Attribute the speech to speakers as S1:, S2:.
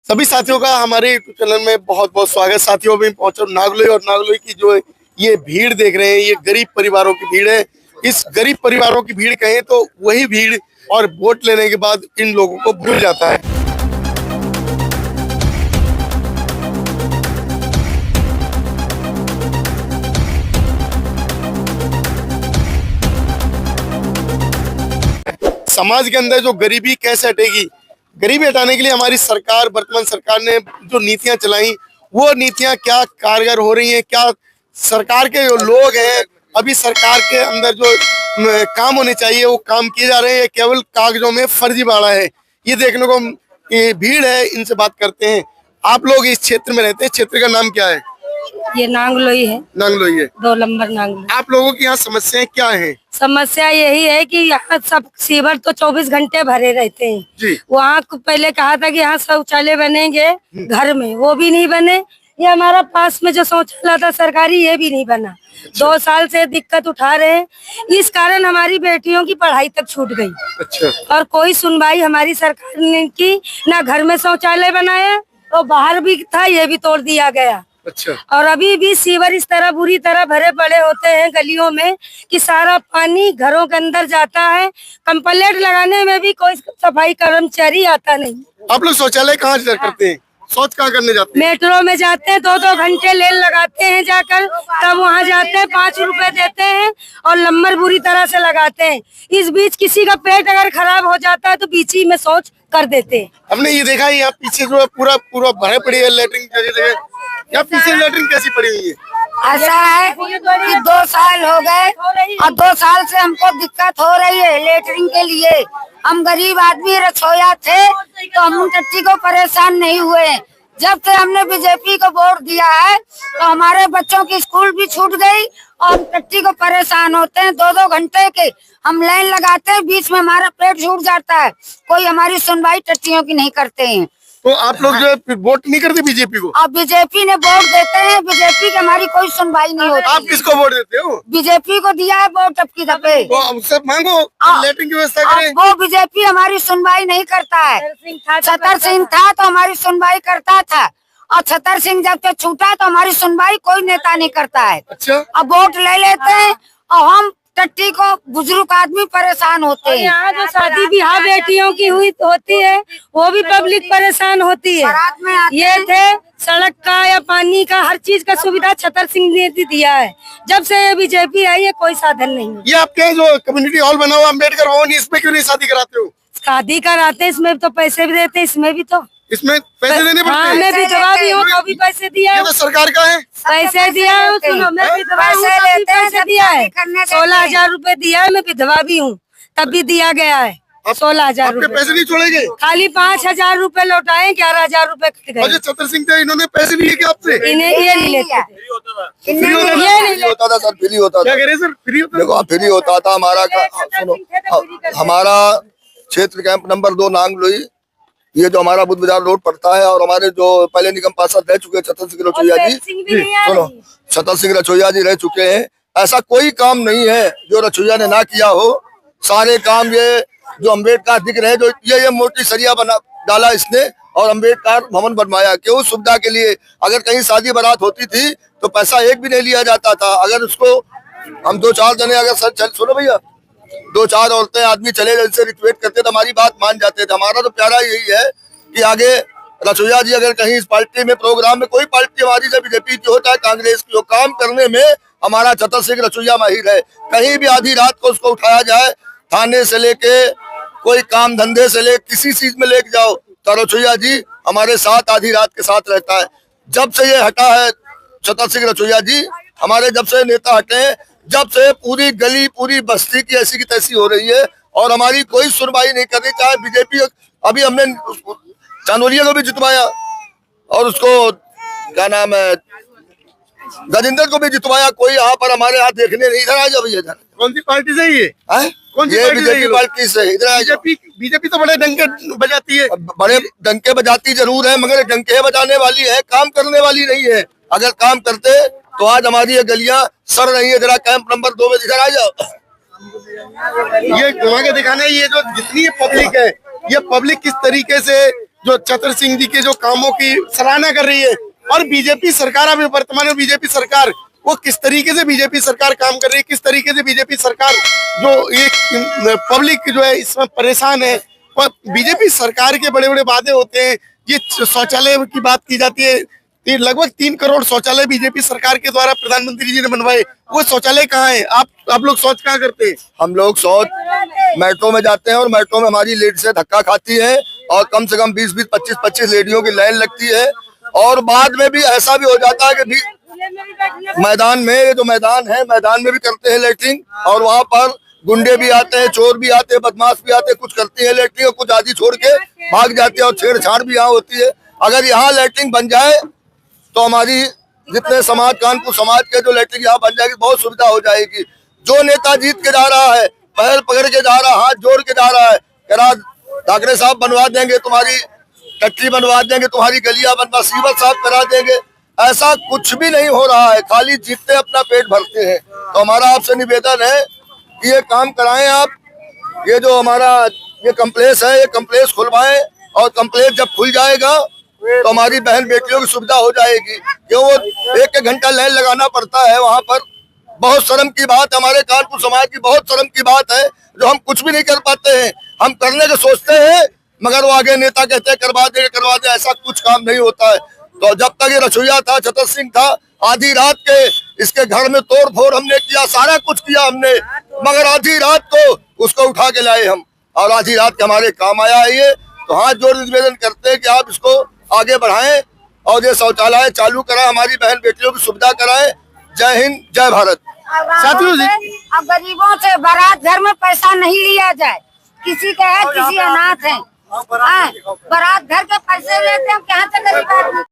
S1: सभी साथियों का हमारे यूट्यूब चैनल में बहुत बहुत स्वागत। साथियों में पहुंचा नागलोई और नागलोई की जो ये भीड़ देख रहे हैं, ये गरीब परिवारों की भीड़ है। इस गरीब परिवारों की भीड़ कहें तो वही भीड़ और वोट लेने के बाद इन लोगों को भूल जाता है। समाज के अंदर जो गरीबी कैसे हटेगी, गरीबी हटाने के लिए हमारी सरकार, वर्तमान सरकार ने जो नीतियां चलाई, वो नीतियां क्या कारगर हो रही हैं? क्या सरकार के जो लोग हैं, अभी सरकार के अंदर जो काम होने चाहिए वो काम किए जा रहे हैं, केवल कागजों में फर्जीवाड़ा है? ये देखने को ये भीड़ है। इनसे बात करते हैं। आप लोग इस क्षेत्र में रहते हैं, क्षेत्र का नाम क्या है?
S2: ये नांगलोई है।
S1: नांगलोई है।
S2: 2 नंबर नांगलोई।
S1: आप लोगों की यहाँ समस्याएं क्या हैं?
S2: समस्या यही है कि यहाँ सब सीवर तो 24 घंटे भरे रहते हैं
S1: जी।
S2: वहाँ पहले कहा था कि यहाँ शौचालय बनेंगे घर में, वो भी नहीं बने। ये हमारा पास में जो शौचालय था सरकारी, ये भी नहीं बना। 2 साल से दिक्कत उठा रहे हैं। इस कारण हमारी बेटियों की पढ़ाई तक छूट गई।
S1: अच्छा।
S2: और कोई सुनवाई हमारी सरकार ने की ना। घर में शौचालय बनाया और बाहर भी था, ये भी तोड़ दिया गया।
S1: अच्छा।
S2: और अभी भी सीवर इस तरह बुरी तरह भरे पड़े होते हैं गलियों में कि सारा पानी घरों के अंदर जाता है। कंप्लेंट लगाने में भी कोई सफाई कर्मचारी आता नहीं।
S1: आप लोग शौचालय कहाँ करते हैं? शौच कहाँ करने जाते हैं?
S2: मेट्रो में जाते हैं, 2-2 घंटे लेन लगाते हैं जाकर, तब वहाँ जाते हैं, 5 रुपए देते हैं और नंबर बुरी तरह से लगाते हैं। इस बीच किसी का पेट अगर खराब हो जाता है तो बीच ही में शौच कर देते हैं।
S1: हमने ये देखा है यहाँ पीछे जो है पूरा भरे पड़ी है लेटरिन जगह। यहाँ पीछे लेटरिन कैसी पड़ी हुई है?
S3: ऐसा है कि 2 साल हो गए और 2 साल से हमको दिक्कत हो रही है लेटरिन के लिए। हम गरीब आदमी रसोईया थे तो हम टट्टी को परेशान नहीं हुए। जब से हमने बीजेपी को वोट दिया है तो हमारे बच्चों की स्कूल भी छूट गई और टट्टी को परेशान होते हैं। 2-2 घंटे के हम लाइन लगाते हैं, बीच में हमारा पेट छूट जाता है। कोई हमारी सुनवाई टट्टियों की नहीं करते हैं।
S1: तो आप लोग जो है वोट नहीं करते बीजेपी को?
S3: अब बीजेपी ने वोट देते हैं, बीजेपी की हमारी कोई सुनवाई नहीं होती।
S1: आप किसको वोट देते हो?
S3: बीजेपी को दिया है वोट टपकी दफे।
S1: तो हमसे मांगो लेटरिन की व्यवस्था करें।
S3: वो बीजेपी हमारी सुनवाई नहीं करता है। छतर सिंह था तो हमारी सुनवाई करता था और छतर सिंह जब से छूटा तो हमारी सुनवाई कोई नेता नहीं करता है।
S1: अच्छा।
S3: अब वोट ले लेते हैं और हम टट्टी को बुजुर्ग आदमी परेशान होते हैं।
S2: यहाँ जो शादी ब्याह बेटियों की हुई होती है वो भी पब्लिक परेशान होती है। ये थे सड़क का या पानी का, हर चीज का सुविधा छतर सिंह ने दिया है। जब से ये बीजेपी आई है कोई साधन नहीं है।
S1: ये आपके जो कम्युनिटी हॉल बना हुआ अम्बेडकर भवन, इसमें क्यों नहीं शादी कराते हो?
S2: शादी कराते हैं, इसमें तो पैसे भी देते हैं, इसमें भी तो
S1: इसमें पैसे देने पड़ते हैं।
S2: मैं विधवा भी हूँ तो भी पैसे दिया है।
S1: ये तो सरकार का है।
S2: पैसे दिया है, सुनो मैं विधवा हूँ तब भी पैसे दिया है। 16,000 रुपए दिया है। मैं विधवा भी हूँ तब भी दिया गया है 16,000
S1: आपके
S2: रुपए।
S1: पैसे नहीं छोड़ेंगे?
S2: खाली 5,000 रुपए लौटाए, 11,000 रुपए कट गए।
S1: और छतर सिंह थे, इन्होंने पैसे लिए क्या आपसे?
S2: इन्हें ये नहीं लेते थे।
S1: फ्री
S4: होता था सर, फ्री होता था।
S1: क्या करे सर? फ्री होता
S4: देखो फ्री होता था हमारा। सुनो, हमारा क्षेत्र कैंप नंबर 2 नांगलोई, ये जो हमारा बुद्ध बाजार रोड पड़ता है और हमारे जो पहले निगम पार्षद रह चुके हैं छतर सिंह रचोइया जी, सुनो छतर सिंह रचोइया जी रह चुके हैं। ऐसा कोई काम नहीं है जो रचोइया ने ना किया हो। सारे काम ये जो अम्बेडकर दिख रहे हैं, जो ये मोटी सरिया बना डाला इसने और अम्बेडकर भवन बनवाया। क्यों? सुविधा के लिए। अगर कहीं शादी बारात होती थी तो पैसा एक भी नहीं लिया जाता था। अगर उसको हम 2-4 जने अगर सर सुनो भैया, 2-4 औरतें आदमी चले जिनसे रिक्वेस्ट करते तो हमारी बात मान जाते थे। हमारा तो प्यारा यही है कि आगे रचोइया जी अगर कहीं इस पार्टी में प्रोग्राम में, कोई पार्टी हमारी जब बीजेपी की होता है कांग्रेस की हो, काम करने में हमारा छतर सिंह रचोइया माहिर है। कहीं भी आधी रात को उसको उठाया जाए, थाने से लेके कोई काम धंधे से लेके किसी चीज में लेके जाओ तो रचोइया जी हमारे साथ आधी रात के साथ रहता है। जब से ये हटा है छतर सिंह रचोइया जी, हमारे जब से नेता हटे हैं, जब से पूरी गली पूरी बस्ती की ऐसी की तैसी हो रही है और हमारी कोई सुनवाई नहीं कर रही। चाहे बीजेपी, अभी हमने चांदोलिया को भी जितवाया और उसको क्या नाम है गजेंद्र को भी जितवाया। कोई यहाँ पर हमारे यहाँ देखने नहीं। इधर आ जाओ भैया।
S1: कौन सी पार्टी से ये? कौन सी?
S4: ये बीजेपी पार्टी से। इधर आ जाओ।
S1: बीजेपी तो बड़े डंके बजाती है।
S4: बड़े डंके बजाती जरूर है, मगर डंके बजाने वाली है, काम करने वाली नहीं है। अगर काम करते तो आज हमारी ये गलियां सर रही है। जरा कैंप नंबर 2 में इधर आ जाओ।
S1: ये घुमा के दिखाना है। ये जो जितनी पब्लिक है, ये पब्लिक किस तरीके से जो चतर सिंह जी के जो कामों की सराहना कर रही है। और बीजेपी सरकार, अभी वर्तमान में बीजेपी सरकार वो किस तरीके से बीजेपी सरकार काम कर रही है, किस तरीके से बीजेपी सरकार जो एक पब्लिक जो है इसमें परेशान है। और बीजेपी सरकार के बड़े बड़े वादे होते हैं, ये शौचालय की बात की जाती है, लगभग 3 करोड़ शौचालय बीजेपी सरकार के द्वारा प्रधानमंत्री जी ने बनवाए। वो शौचालय कहाँ है? आप लोग शौच कहाँ करते हैं?
S4: हम लोग शौच मेट्रो में जाते हैं और मेट्रो में हमारी लेडी से धक्का खाती है और कम से कम 20-20, 25-25 लेडियों की लाइन लगती है। और बाद में भी ऐसा भी हो जाता है कि मैदान में, ये जो मैदान है, मैदान में भी करते हैं लेटरिंग और वहाँ पर गुंडे भी आते हैं, चोर भी आते हैं, बदमाश भी आते हैं, कुछ करती है लेटरिंग और कुछ आदि छोड़ के भाग जाती है और छेड़छाड़ भी यहाँ होती है। अगर यहाँ लेटरिंग बन जाए तो हमारी जितने समाज, कानपुर समाज के जो लेटरिंग यहाँ बन जाएगी, बहुत सुविधा हो जाएगी। जो नेता जीत के जा रहा है, पहल पकड़ के जा रहा है, हाथ जोड़ के जा रहा है, कह रहा ठाकरे साहब बनवा देंगे तुम्हारी टट्टी, बनवा देंगे तुम्हारी गलियां, बनवा सीवर साफ करा देंगे, ऐसा कुछ भी नहीं हो रहा है। खाली जीतते अपना पेट भरते हैं। तो हमारा आपसे निवेदन है कि ये काम कराएं आप। ये जो हमारा ये कम्प्लेक्स है, ये कम्प्लेक्स खुलवाएं और कम्प्लेक्स जब खुल जाएगा तो हमारी बहन बेटियों की सुविधा हो जाएगी। क्यों वो 1-1 घंटा लाइन लगाना पड़ता है वहाँ पर। बहुत शर्म की बात, हमारे कानपुर समाज की बहुत शर्म की बात है जो हम कुछ भी नहीं कर पाते हैं। हम करने के सोचते हैं मगर वो आगे नेता कहते हैं करवा दे, ऐसा कुछ काम नहीं होता है। तो जब तक ये रसोईया था, चतर सिंह था, आधी रात के इसके घर में तोड़ फोड़ हमने किया, सारा कुछ किया हमने, मगर आधी रात को उसको उठा के लाए हम और आधी रात के हमारे काम आया है ये। तो हाथ जोड़ निवेदन करते हैं कि आप इसको आगे बढ़ाएं और ये शौचालय चालू कराएं, हमारी बहन बेटियों की सुविधा कराएं। जय हिंद, जय भारत।
S1: साथियों जी,
S3: अब गरीबों से बारात घर में पैसा नहीं लिया जाए, किसी का है, किसी अनाथ है, बारात घर के पैसे लेते हैं, कहाँ से गरीब आदमी